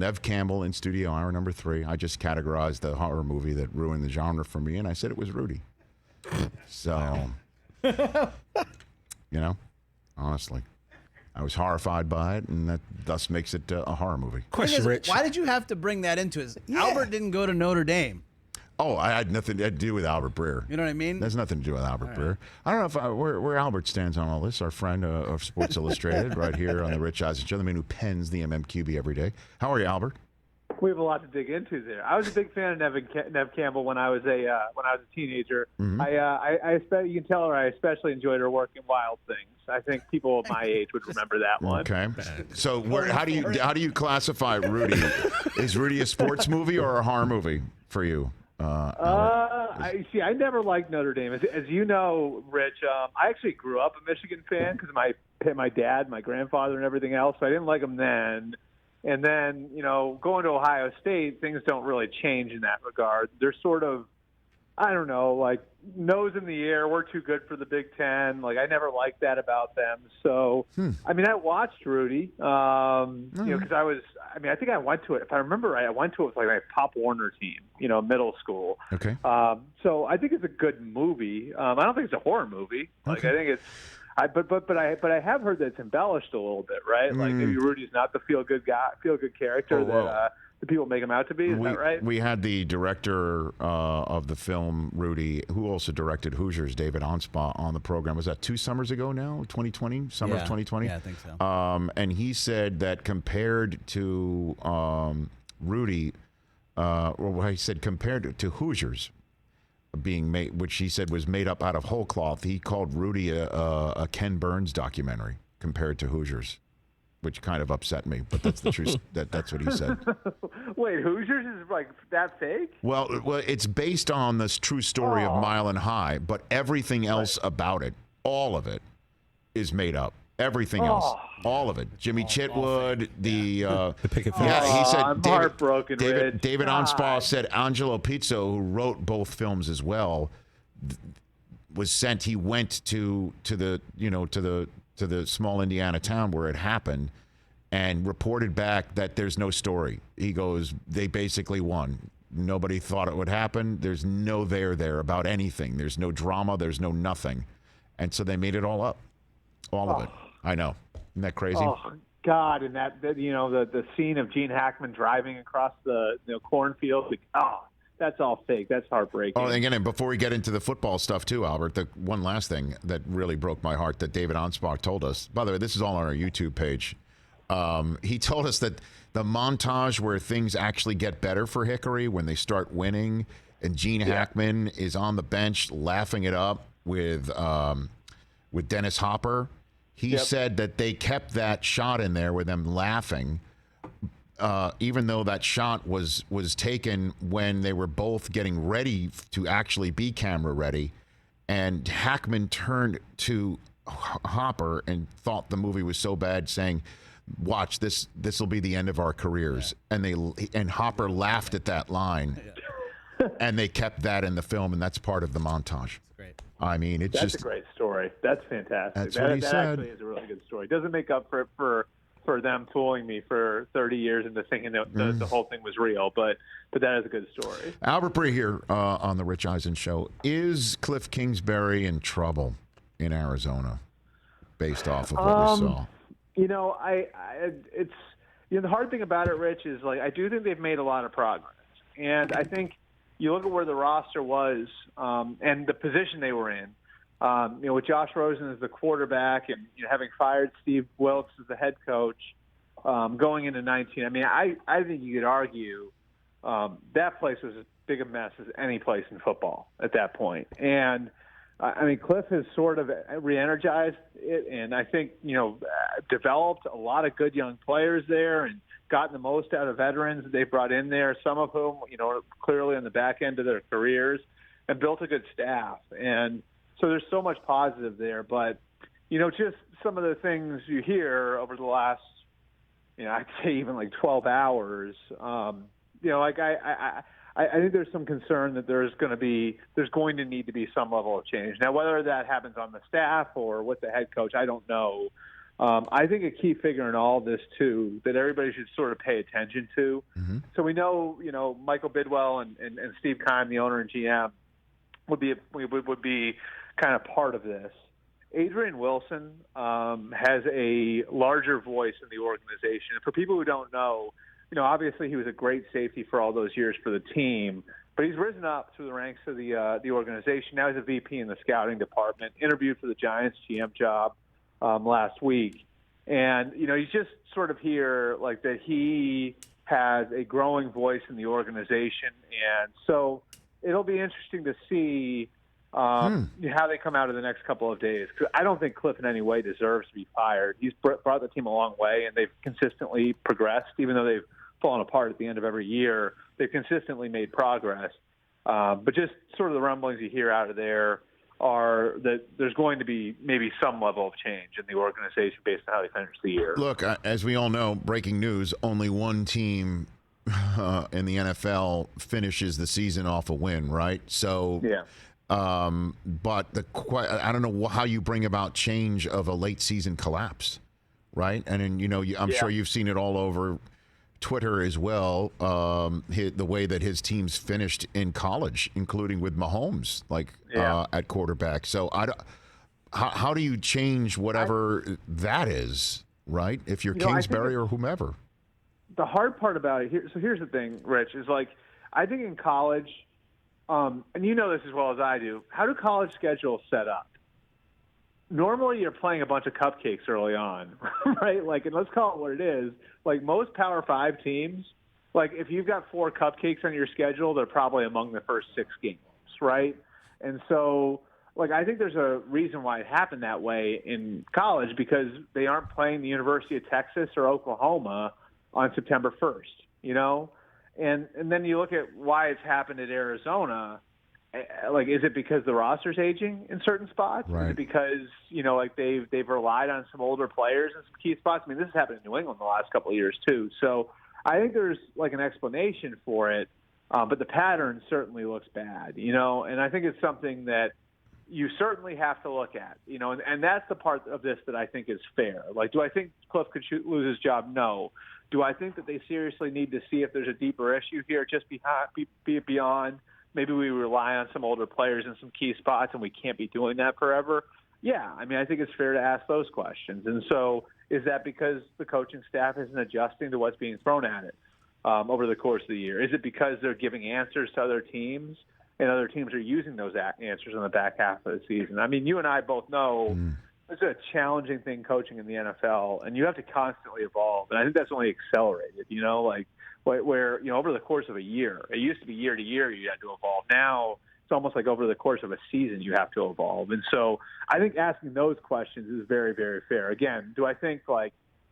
Nev Campbell in studio hour number 3. I just categorized the horror movie that ruined the genre for me, and I said it was Rudy. So, honestly, I was horrified by it, and that thus makes it a horror movie. Question, Rich. Why did you have to bring that into it? Albert didn't go to Notre Dame. Oh, I had nothing to do with Albert Breer. You know what I mean? There's nothing to do with Albert Breer. I don't know where Albert stands on all this. Our friend of Sports Illustrated right here on the Rich Eisen Show, the man who pens the MMQB every day. How are you, Albert? We have a lot to dig into there. I was a big fan of Nev Campbell when I was a teenager. Mm-hmm. You can tell her I especially enjoyed her work in Wild Things. I think people of my age would remember that one. Okay. So how do you classify Rudy? Is Rudy a sports movie or a horror movie for you? I never liked Notre Dame. As you know, Rich, I actually grew up a Michigan fan because of my dad, my grandfather, and everything else. So I didn't like them then. And then, going to Ohio State, things don't really change in that regard. They're sort of, I don't know, like nose in the air. We're too good for the Big Ten. Like I never liked that about them. So, I mean, I watched Rudy, because I think I went to it. If I remember right, I went to it with like my Pop Warner team, middle school. Okay. So I think it's a good movie. I don't think it's a horror movie. Like I think it's. But I have heard that it's embellished a little bit, right? Like maybe Rudy's not the feel good character that the people make him out to be. Is that right? We had the director of the film Rudy, who also directed Hoosiers, David Onspaw, on the program. Was that 2 summers ago now? 2020, summer of 2020. Yeah, I think so. And he said that compared to Rudy, he said compared to Hoosiers being made, which he said was made up out of whole cloth, he called Rudy a Ken Burns documentary compared to Hoosiers, which kind of upset me, but that's the truth. That's what he said. Wait, Hoosiers is like that fake? Well, it's based on this true story of Mile and High, but everything else about it, all of it, is made up. Everything else, all of it. Jimmy Chitwood, the picket fence. Yeah, he said. I'm heartbroken. David Onspaw said Angelo Pizzo, who wrote both films as well, was sent. He went to the small Indiana town where it happened, and reported back that there's no story. He goes, they basically won. Nobody thought it would happen. There's no there about anything. There's no drama. There's no nothing, and so they made it all up, all of it. I know. Isn't that crazy? Oh God! And that the scene of Gene Hackman driving across the cornfield. That's all fake. That's heartbreaking. Oh, and again, before we get into the football stuff too, Albert, the one last thing that really broke my heart that David Onspaw told us. By the way, this is all on our YouTube page. He told us that the montage where things actually get better for Hickory when they start winning, and Gene Hackman is on the bench laughing it up with Dennis Hopper. He said that they kept that shot in there with them laughing, even though that shot was taken when they were both getting ready to actually be camera ready. And Hackman turned to Hopper and thought the movie was so bad, saying, "Watch this. This will be the end of our careers." Yeah. And Hopper laughed at that line, and they kept that in the film, and that's part of the montage. Great. I mean, that's a great story. That's fantastic. That's what he said. That actually is a really good story. It doesn't make up for them fooling me for 30 years into thinking that the whole thing was real, but that is a good story. Albert Breer here on the Rich Eisen Show. Is Kliff Kingsbury in trouble in Arizona, based off of what we saw? It's the hard thing about it, Rich, is like I do think they've made a lot of progress, and I think you look at where the roster was and the position they were in. With Josh Rosen as the quarterback and having fired Steve Wilkes as the head coach going into 19. I mean, I think you could argue that place was as big a mess as any place in football at that point. And I mean, Kliff has sort of re-energized it, and I think developed a lot of good young players there and gotten the most out of veterans they brought in there, some of whom are clearly on the back end of their careers, and built a good staff. And so there's so much positive there, but just some of the things you hear over the last, I'd say even like 12 hours. I think there's some concern that there's going to need to be some level of change. Now, whether that happens on the staff or with the head coach, I don't know. I think a key figure in all this, too, that everybody should sort of pay attention to. Mm-hmm. So we know, Michael Bidwell and Steve Keim, the owner and GM, would be kind of part of this. Adrian Wilson has a larger voice in the organization. And for people who don't know, obviously he was a great safety for all those years for the team, but he's risen up through the ranks of the organization. Now he's a VP in the scouting department, interviewed for the Giants GM job last week. And, you just sort of hear like that he has a growing voice in the organization. And so it'll be interesting to see how they come out in the next couple of days. 'Cause I don't think Kliff in any way deserves to be fired. He's brought the team a long way, and they've consistently progressed. Even though they've fallen apart at the end of every year, they've consistently made progress. But just sort of the rumblings you hear out of there are that there's going to be maybe some level of change in the organization based on how they finish the year. Look, as we all know, breaking news, only one team in the NFL finishes the season off a win, right? So, yeah. But I don't know how you bring about change of a late season collapse, right? And then, I'm sure you've seen it all over Twitter as well, the way that his teams finished in college, including with Mahomes, at quarterback. So how do you change whatever that is, right? If you're Kingsbury or whomever. The hard part about it, here's the thing, Rich, is I think in college, and you know this as well as I do, how do college schedules set up? Normally you're playing a bunch of cupcakes early on, right? And let's call it what it is. Most Power 5 teams, if you've got 4 cupcakes on your schedule, they're probably among the first 6 games, right? And so, I think there's a reason why it happened that way in college, because they aren't playing the University of Texas or Oklahoma on September 1st, And then you look at why it's happened at Arizona. Is it because the roster's aging in certain spots? Right. Is it because, they've relied on some older players in some key spots? I mean, this has happened in New England the last couple of years too. So I think there's an explanation for it, but the pattern certainly looks bad, and I think it's something that you certainly have to look at, and that's the part of this that I think is fair. Do I think Kliff could lose his job? No. Do I think that they seriously need to see if there's a deeper issue here just beyond maybe we rely on some older players in some key spots and we can't be doing that forever? Yeah, I mean, I think it's fair to ask those questions. And so is that because the coaching staff isn't adjusting to what's being thrown at it over the course of the year? Is it because they're giving answers to other teams and other teams are using those answers in the back half of the season? I mean, you and I both know it's a challenging thing coaching in the NFL, and you have to constantly evolve. And I think that's only accelerated, where over the course of a year, it used to be year to year you had to evolve. Now it's almost like over the course of a season you have to evolve. And so I think asking those questions is very, very fair. Again, do I think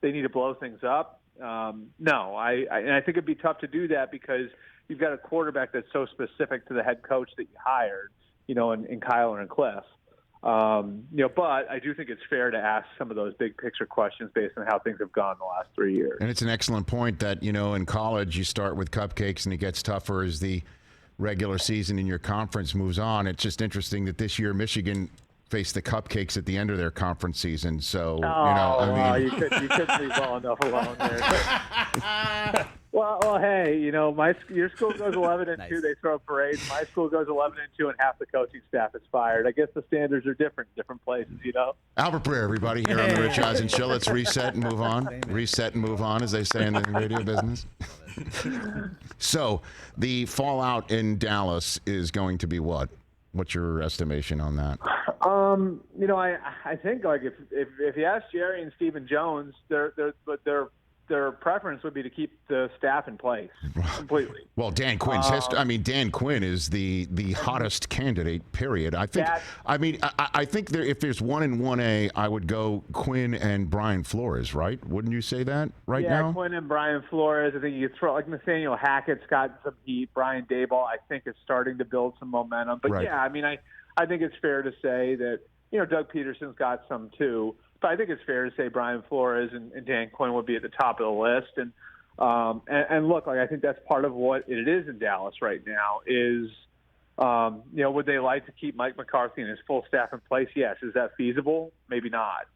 they need to blow things up? No. And I think it'd be tough to do that because you've got a quarterback that's so specific to the head coach that you hired, in Kyler and Kliff. But I do think it's fair to ask some of those big picture questions based on how things have gone the last 3 years. And it's an excellent point that, in college you start with cupcakes and it gets tougher as the regular season in your conference moves on. It's just interesting that this year Michigan faced the cupcakes at the end of their conference season. So, you couldn't leave well enough alone there. Well, hey, your school goes 11-2. Nice. They throw parades. My school goes 11-2, and half the coaching staff is fired. I guess the standards are different in different places, Albert Breer, everybody, here on the Rich Eisen Show. Let's reset and move on. Reset and move on, as they say in the radio business. So, the fallout in Dallas is going to be what? What's your estimation on that? I think if you ask Jerry and Stephen Jones, their preference would be to keep the staff in place completely. Well, Dan Quinn's Dan Quinn is the hottest candidate, period. I think if there's 1 and 1A, I would go Quinn and Brian Flores, right? Wouldn't you say that now? Yeah, Quinn and Brian Flores. I think you could throw Nathaniel Hackett's got some heat. Brian Daboll, I think, is starting to build some momentum. But right. I think it's fair to say that Doug Peterson's got some too. But I think it's fair to say Brian Flores and Dan Quinn would be at the top of the list. And look, I think that's part of what it is in Dallas right now is, would they like to keep Mike McCarthy and his full staff in place? Yes. Is that feasible? Maybe not.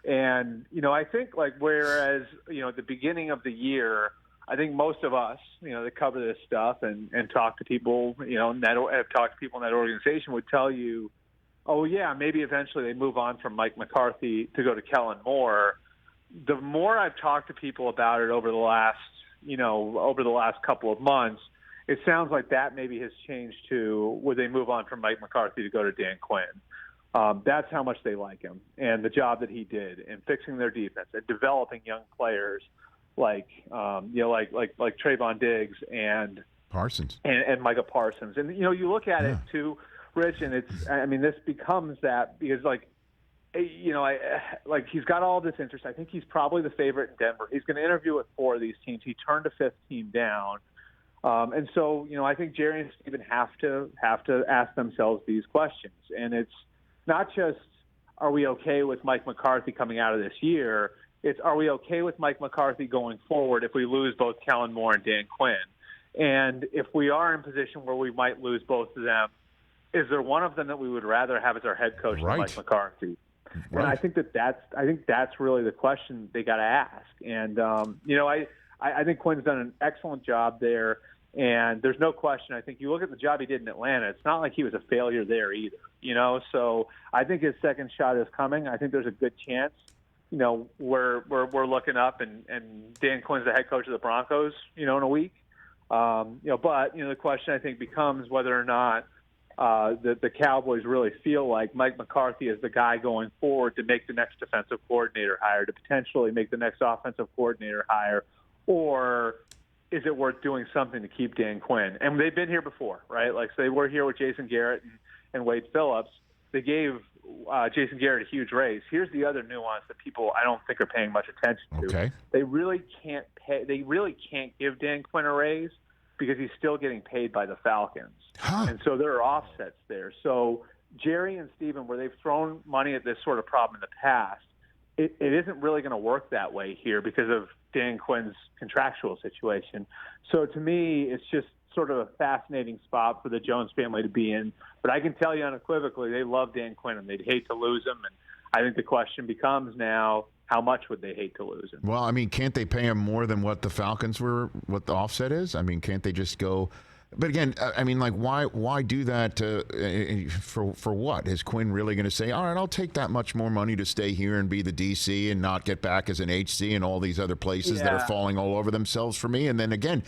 And, I think whereas, at the beginning of the year, I think most of us, that cover this stuff and talk to people, have talked to people in that organization would tell you, oh, yeah, maybe eventually they move on from Mike McCarthy to go to Kellen Moore. The more I've talked to people about it over the last couple of months, it sounds like that maybe has changed to would they move on from Mike McCarthy to go to Dan Quinn. That's how much they like him and the job that he did in fixing their defense and developing young players like Trayvon Diggs and Parsons and Micah Parsons. And you look at it too, Rich, and this becomes that because he's got all this interest. I think he's probably the favorite in Denver. He's going to interview with 4 of these teams. He turned a 5th team down. And so, I think Jerry and Stephen have to ask themselves these questions. And it's not just, are we okay with Mike McCarthy coming out of this year? It's, are we okay with Mike McCarthy going forward if we lose both Kellen Moore and Dan Quinn? And if we are in a position where we might lose both of them, is there one of them that we would rather have as our head coach than Mike McCarthy? Right. And I think that's really the question they got to ask. And I think Quinn's done an excellent job there. And there's no question. I think you look at the job he did in Atlanta. It's not like he was a failure there either. So I think his second shot is coming. I think there's a good chance. We're looking up, and Dan Quinn's the head coach of the Broncos. In a week. But the question I think becomes whether or not the Cowboys really feel like Mike McCarthy is the guy going forward to make the next defensive coordinator hire, to potentially make the next offensive coordinator hire, or is it worth doing something to keep Dan Quinn? And they've been here before, right? So they were here with Jason Garrett and Wade Phillips. They gave Jason Garrett a huge raise. Here's the other nuance that people I don't think are paying much attention to. Okay. They really can't give Dan Quinn a raise because he's still getting paid by the Falcons. And so there are offsets there. So Jerry and Stephen, where they've thrown money at this sort of problem in the past, it isn't really going to work that way here because of Dan Quinn's contractual situation. So to me, it's just sort of a fascinating spot for the Jones family to be in. But I can tell you unequivocally, they love Dan Quinn and they'd hate to lose him. And I think the question becomes now, how much would they hate to lose him? Well, can't they pay him more than what the Falcons were, what the offset is? Can't they just go? But again, why do that for what? Is Quinn really going to say, all right, I'll take that much more money to stay here and be the DC and not get back as an HC and all these other places that are falling all over themselves for me? And then again,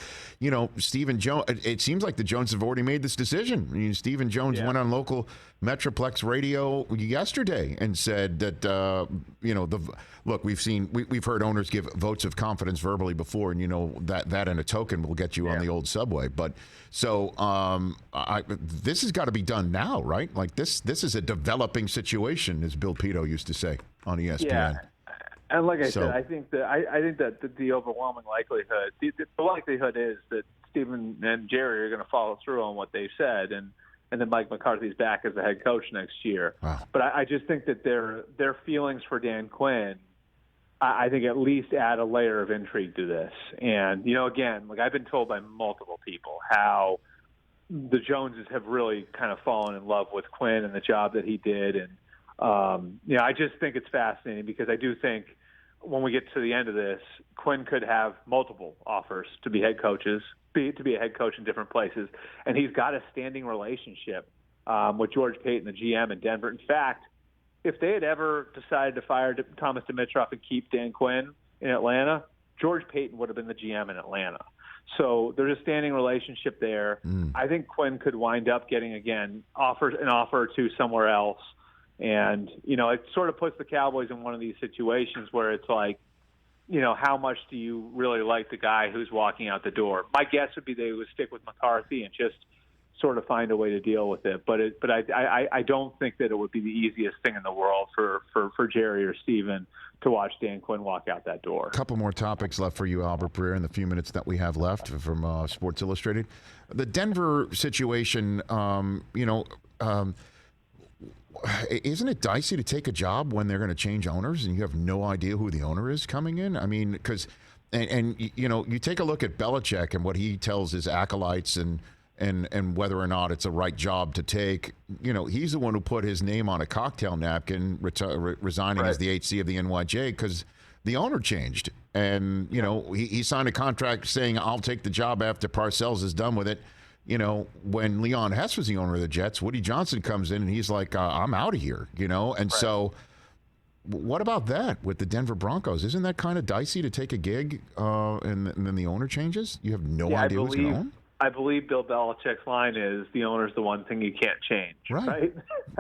Stephen Jones, it seems like the Jones have already made this decision. Stephen Jones went on local Metroplex radio yesterday and said that, look, we've heard owners give votes of confidence verbally before, and that and a token will get you on the old subway. But so this has got to be done now, right? This is a developing situation, as Bill Pito used to say on ESPN. Yeah. And like I said, I think that the overwhelming likelihood, the likelihood is that Stephen and Jerry are going to follow through on what they've said, and then Mike McCarthy's back as the head coach next year. Wow. But I just think that their feelings for Dan Quinn, I think at least add a layer of intrigue to this. And, again, I've been told by multiple people how the Joneses have really kind of fallen in love with Quinn and the job that he did. And, I just think it's fascinating because I do think when we get to the end of this, Quinn could have multiple offers to be head coaches, to be a head coach in different places. And he's got a standing relationship with George Payton, the GM in Denver. In fact, if they had ever decided to fire Thomas Dimitroff and keep Dan Quinn in Atlanta, George Payton would have been the GM in Atlanta. So there's a standing relationship there. I think Quinn could wind up getting, again, an offer to somewhere else. And, it sort of puts the Cowboys in one of these situations where it's like, how much do you really like the guy who's walking out the door? My guess would be they would stick with McCarthy and just sort of find a way to deal with it. But I don't think that it would be the easiest thing in the world for Jerry or Steven to watch Dan Quinn walk out that door. A couple more topics left for you, Albert Breer, in the few minutes that we have left from Sports Illustrated. The Denver situation, isn't it dicey to take a job when they're going to change owners and you have no idea who the owner is coming in? Because you take a look at Belichick and what he tells his acolytes and and whether or not it's a right job to take. You know, he's the one who put his name on a cocktail napkin, resigning as the HC of the NYJ because the owner changed. And, you know, he signed a contract saying, I'll take the job after Parcells is done with it. You know, when Leon Hess was the owner of the Jets, Woody Johnson comes in and he's like, I'm out of here, you know? And so what about that with the Denver Broncos? Isn't that kind of dicey to take a gig and then the owner changes? You have no idea who's going to own? I believe Bill Belichick's line is the owner's the one thing you can't change. Right?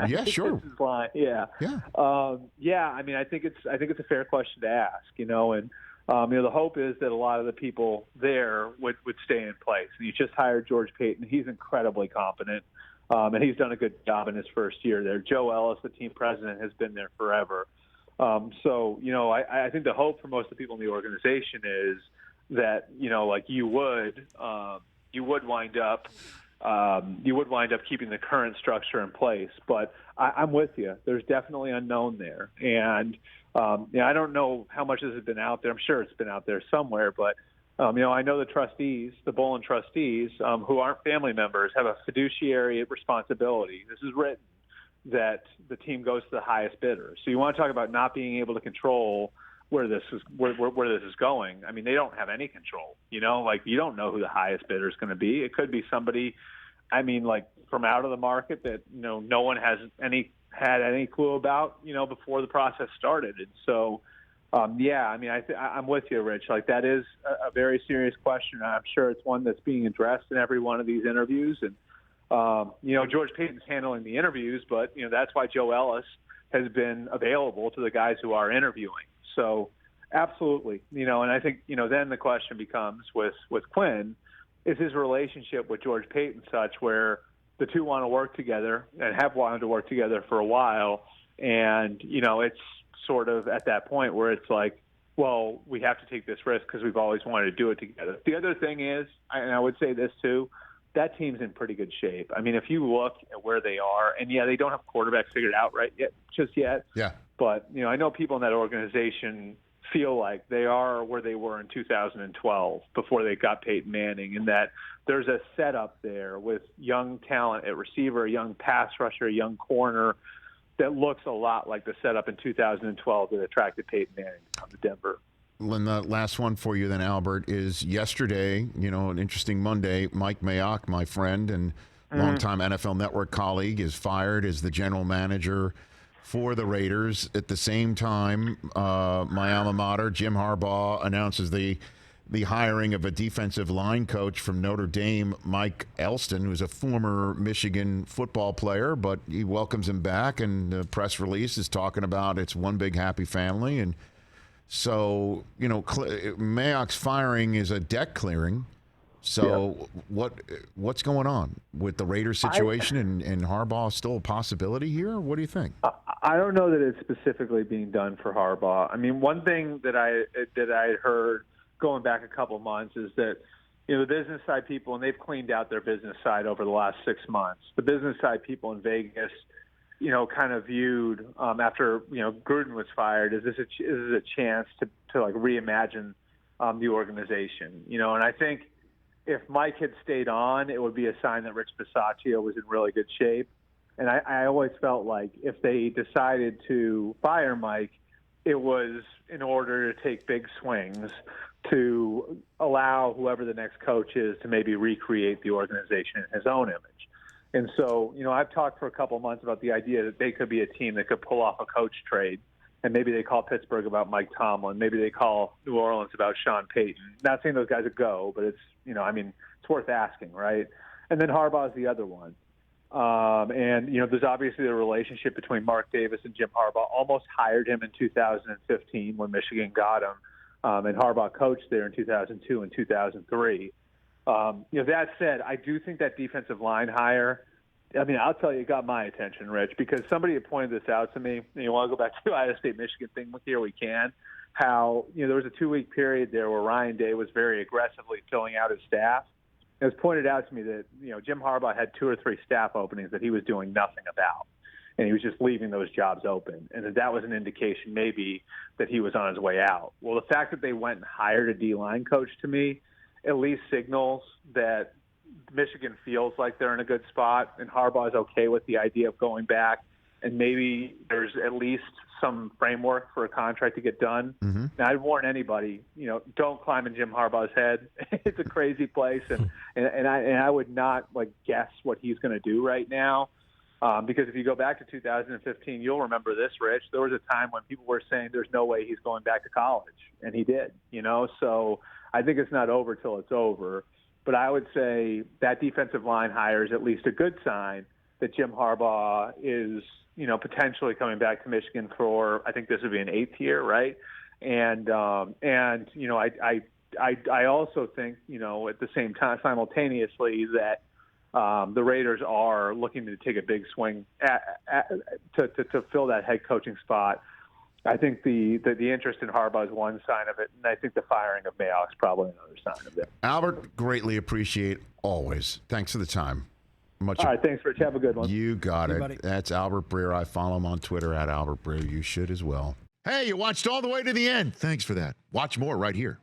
Yeah, sure. That's his line. Yeah. Yeah. I mean, I think it's a fair question to ask, you know, and you know, the hope is that a lot of the people there would stay in place. And you just hired George Payton. He's incredibly competent, and he's done a good job in his first year there. Joe Ellis, the team president, has been there forever. So, you know, I think the hope for most of the people in the organization is that, you know, like you would wind up keeping the current structure in place. But I'm with you. There's definitely unknown there. And, you know, I don't know how much this has been out there. I'm sure it's been out there somewhere. But, you know, I know the trustees, the Bowlen trustees, who aren't family members, have a fiduciary responsibility. This is written, that the team goes to the highest bidder. So you want to talk about not being able to control where this is going. I mean, they don't have any control. You know, like you don't know who the highest bidder is going to be. It could be somebody, I mean, like from out of the market that, you know, no one had any clue about, you know, before the process started. And so, yeah, I mean, I'm with you, Rich. Like that is a very serious question. I'm sure it's one that's being addressed in every one of these interviews. And you know, George Payton's handling the interviews, but, you know, that's why Joe Ellis has been available to the guys who are interviewing. So absolutely, you know, and I think, you know, then the question becomes with Quinn, is his relationship with George Payton such where the two want to work together and have wanted to work together for a while. And, you know, it's sort of at that point where it's like, well, we have to take this risk because we've always wanted to do it together. The other thing is, and I would say this too, that team's in pretty good shape. I mean, if you look at where they are, and yeah, they don't have quarterbacks figured out just yet. Yeah. But, you know, I know people in that organization feel like they are where they were in 2012 before they got Peyton Manning, and that there's a setup there with young talent at receiver, a young pass rusher, a young corner that looks a lot like the setup in 2012 that attracted Peyton Manning to Denver. And the last one for you then, Albert, is yesterday, you know, an interesting Monday. Mike Mayock, my friend and longtime NFL Network colleague, is fired as the general manager for the Raiders. At the same time, my alma mater, Jim Harbaugh, announces the hiring of a defensive line coach from Notre Dame, Mike Elston, who's a former Michigan football player, but he welcomes him back, and the press release is talking about it's one big happy family. And so, you know, Mayock's firing is a deck clearing. So what's going on with the Raiders situation and Harbaugh still a possibility here? What do you think? I don't know that it's specifically being done for Harbaugh. I mean, one thing that I heard going back a couple of months is that, you know, the business side people, and they've cleaned out their business side over the last 6 months, the business side people in Vegas, you know, kind of viewed after, you know, Gruden was fired, is this a chance to like reimagine the organization, you know? And I think if Mike had stayed on, it would be a sign that Rich Bisaccia was in really good shape. And I always felt like if they decided to fire Mike, it was in order to take big swings to allow whoever the next coach is to maybe recreate the organization in his own image. And so, you know, I've talked for a couple of months about the idea that they could be a team that could pull off a coach trade. And maybe they call Pittsburgh about Mike Tomlin. Maybe they call New Orleans about Sean Payton. Not saying those guys would go, but it's, you know, I mean, it's worth asking, right? And then Harbaugh's the other one. And, you know, there's obviously a relationship between Mark Davis and Jim Harbaugh. Almost hired him in 2015 when Michigan got him. And Harbaugh coached there in 2002 and 2003. You know, that said, I do think that defensive line hire, I mean, I'll tell you, it got my attention, Rich, because somebody had pointed this out to me. And you want to go back to the Ohio State-Michigan thing here we can, how, you know, there was a 2-week period there where Ryan Day was very aggressively filling out his staff. It was pointed out to me that, you know, Jim Harbaugh had 2 or 3 staff openings that he was doing nothing about, and he was just leaving those jobs open. And that was an indication maybe that he was on his way out. Well, the fact that they went and hired a D-line coach, to me, at least signals that Michigan feels like they're in a good spot, and Harbaugh's okay with the idea of going back, and maybe there's at least some framework for a contract to get done. Mm-hmm. Now, I'd warn anybody, don't climb in Jim Harbaugh's head. It's a crazy place, and I would not guess what he's going to do right now. Because if you go back to 2015, you'll remember this, Rich. There was a time when people were saying there's no way he's going back to college, and he did. So I think it's not over till it's over. But I would say that defensive line hire is at least a good sign that Jim Harbaugh is, potentially coming back to Michigan for, I think this would be an 8th year, right? And I also think, at the same time, simultaneously, that the Raiders are looking to take a big swing to fill that head coaching spot. I think the interest in Harbaugh is one sign of it, and I think the firing of Mayock is probably another sign of it. Albert, greatly appreciate always. Thanks for the time. All right, thanks, Rich. Have a good one. You got it. Buddy. That's Albert Breer. I follow him on Twitter at Albert Breer. You should as well. Hey, you watched all the way to the end. Thanks for that. Watch more right here.